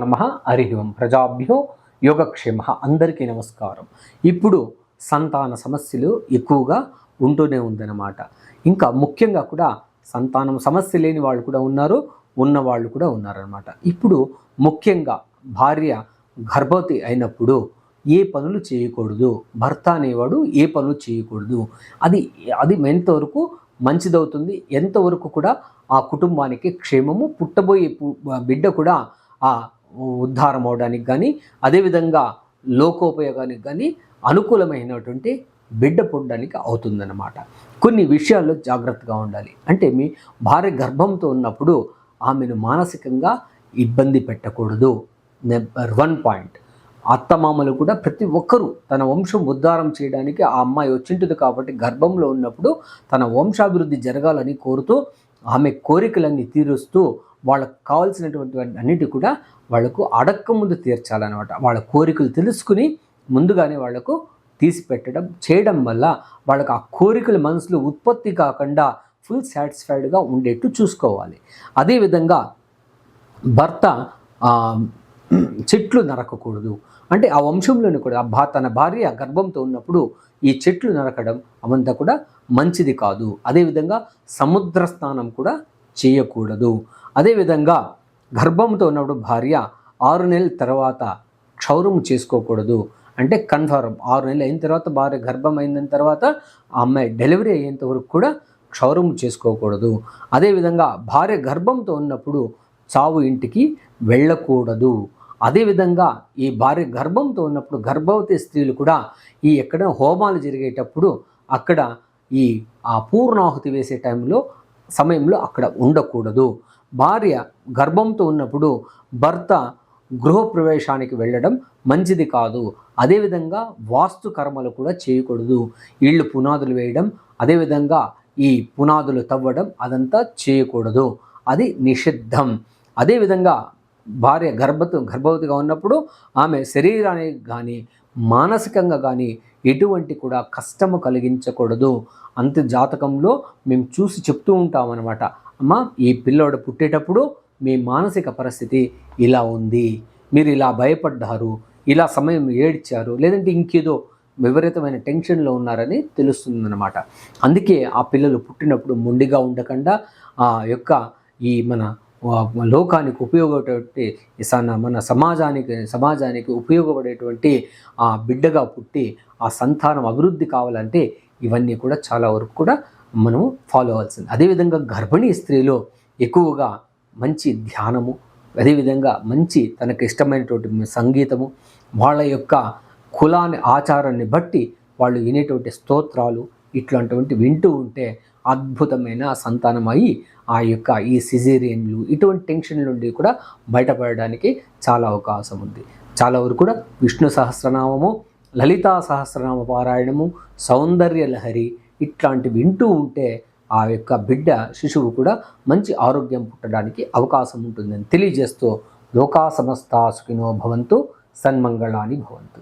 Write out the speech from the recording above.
నమః. హరి ఓం. ప్రజాభ్యో యోగక్షేమః. అందరికీ నమస్కారం. ఇప్పుడు సంతాన సమస్యలు ఎక్కువగా ఉంటూనే ఉందన్నమాట. ఇంకా ముఖ్యంగా కూడా సంతానం సమస్య లేని వాళ్ళు కూడా ఉన్నారు, ఉన్నవాళ్ళు కూడా ఉన్నారన్నమాట. ఇప్పుడు ముఖ్యంగా భార్య గర్భవతి అయినప్పుడు ఏ పనులు చేయకూడదు, భర్త అనేవాడు ఏ పనులు చేయకూడదు, అది ఎంతవరకు మంచిదవుతుంది, ఎంతవరకు కూడా ఆ కుటుంబానికి క్షేమము, పుట్టబోయే బిడ్డ కూడా ఆ ఉద్ధారం అవడానికి కానీ అదేవిధంగా లోకోపయోగానికి కానీ అనుకూలమైనటువంటి బిడ్డ పుట్టడానికి అవుతుందన్నమాట. కొన్ని విషయాల్లో జాగ్రత్తగా ఉండాలి. అంటే మీ భార్య గర్భంతో ఉన్నప్పుడు ఆమెను మానసికంగా ఇబ్బంది పెట్టకూడదు. Number 1 point. అత్తమామలు కూడా ప్రతి ఒక్కరూ తన వంశం ఉద్ధారం చేయడానికి ఆ అమ్మాయి వచ్చింటుంది కాబట్టి గర్భంలో ఉన్నప్పుడు తన వంశాభివృద్ధి జరగాలని కోరుతూ ఆమె కోరికలన్నీ తీరుస్తూ వాళ్ళకు కావాల్సినటువంటి అన్నిటి కూడా వాళ్లకు అడక్క ముందు తీర్చాలన్నమాట. వాళ్ళ కోరికలు తెలుసుకుని ముందుగానే వాళ్లకు తీసి పెట్టడం చేయడం వల్ల వాళ్ళకు ఆ కోరికలు మనసులో ఉత్పత్తి కాకుండా ఫుల్ సాటిస్ఫైడ్గా ఉండేట్టు చూసుకోవాలి. అదేవిధంగా భర్త చెట్లు నరకకూడదు. అంటే ఆ వంశంలోని కూడా తన భార్య గర్భంతో ఉన్నప్పుడు ఈ చెట్లు నరకడం అవంతా కూడా మంచిది కాదు. అదేవిధంగా సముద్ర స్నానం కూడా చేయకూడదు. అదేవిధంగా గర్భంతో ఉన్నప్పుడు భార్య 6 నెలల తర్వాత క్షౌరము చేసుకోకూడదు. అంటే కన్ఫర్మ్ 6 నెలలు అయిన తర్వాత భార్య గర్భం అయిన తర్వాత ఆ అమ్మాయి డెలివరీ అయ్యేంత వరకు కూడా క్షౌరము చేసుకోకూడదు. అదేవిధంగా భార్య గర్భంతో ఉన్నప్పుడు చావు ఇంటికి వెళ్ళకూడదు. అదేవిధంగా ఈ భార్య గర్భంతో ఉన్నప్పుడు గర్భవతి స్త్రీలు కూడా ఎక్కడ హోమాలు జరిగేటప్పుడు అక్కడ ఆ పూర్ణాహుతి వేసే సమయంలో అక్కడ ఉండకూడదు. భార్య గర్భంతో ఉన్నప్పుడు భర్త గృహప్రవేశానికి వెళ్ళడం మంచిది కాదు. అదేవిధంగా వాస్తు కర్మలు కూడా చేయకూడదు. ఇళ్ళు పునాదులు వేయడం, అదేవిధంగా ఈ పునాదులు తవ్వడం అదంతా చేయకూడదు. అది నిషిద్ధం. అదేవిధంగా భార్య గర్భవతిగా ఉన్నప్పుడు ఆమె శరీరానికి కానీ మానసికంగా కానీ ఎటువంటి కూడా కష్టము కలిగించకూడదు. అంత జాతకంలో మేము చూసి చెప్తూ ఉంటామన్నమాట. అమ్మ, ఈ పిల్లోడు పుట్టేటప్పుడు మీ మానసిక పరిస్థితి ఇలా ఉంది, మీరు ఇలా భయపడ్డారు, ఇలా సమయం ఏడ్చారు, లేదంటే ఇంకేదో విపరీతమైన టెన్షన్లో ఉన్నారని తెలుస్తుందన్నమాట. అందుకే ఆ పిల్లలు పుట్టినప్పుడు మొండిగా ఉండకుండా ఆ యొక్క మన లోకానికి ఉపయోగపడేటువంటి మన సమాజానికి ఉపయోగపడేటువంటి ఆ బిడ్డగా పుట్టి ఆ సంతానం అభివృద్ధి కావాలంటే ఇవన్నీ కూడా చాలా వరకు కూడా మనం ఫాలో అవ్వాల్సింది. అదేవిధంగా గర్భిణీ స్త్రీలో ఎక్కువగా మంచి ధ్యానము, అదేవిధంగా మంచి తనకు ఇష్టమైనటువంటి సంగీతము, వాళ్ళ యొక్క కులాన్ని ఆచారాన్ని బట్టి వాళ్ళు వినేటువంటి స్తోత్రాలు ఇట్లాంటివంటి వింటూ ఉంటే అద్భుతమైన సంతానం అయ్యి ఈ సిజేరియన్లు ఇటువంటి టెన్షన్ నుండి కూడా బయటపడడానికి చాలా అవకాశం ఉంది. చాలా వరకు కూడా విష్ణు సహస్రనామము, లలితా సహస్రనామ పారాయణము, సౌందర్య లహరి ఇట్లాంటివి వింటూ ఉంటే ఆ యొక్క బిడ్డ శిశువు కూడా మంచి ఆరోగ్యం పుట్టడానికి అవకాశం ఉంటుందని తెలియజేస్తూ లోకా సమస్తా సుఖినో భవంతు, సన్మంగళాని భవంతు.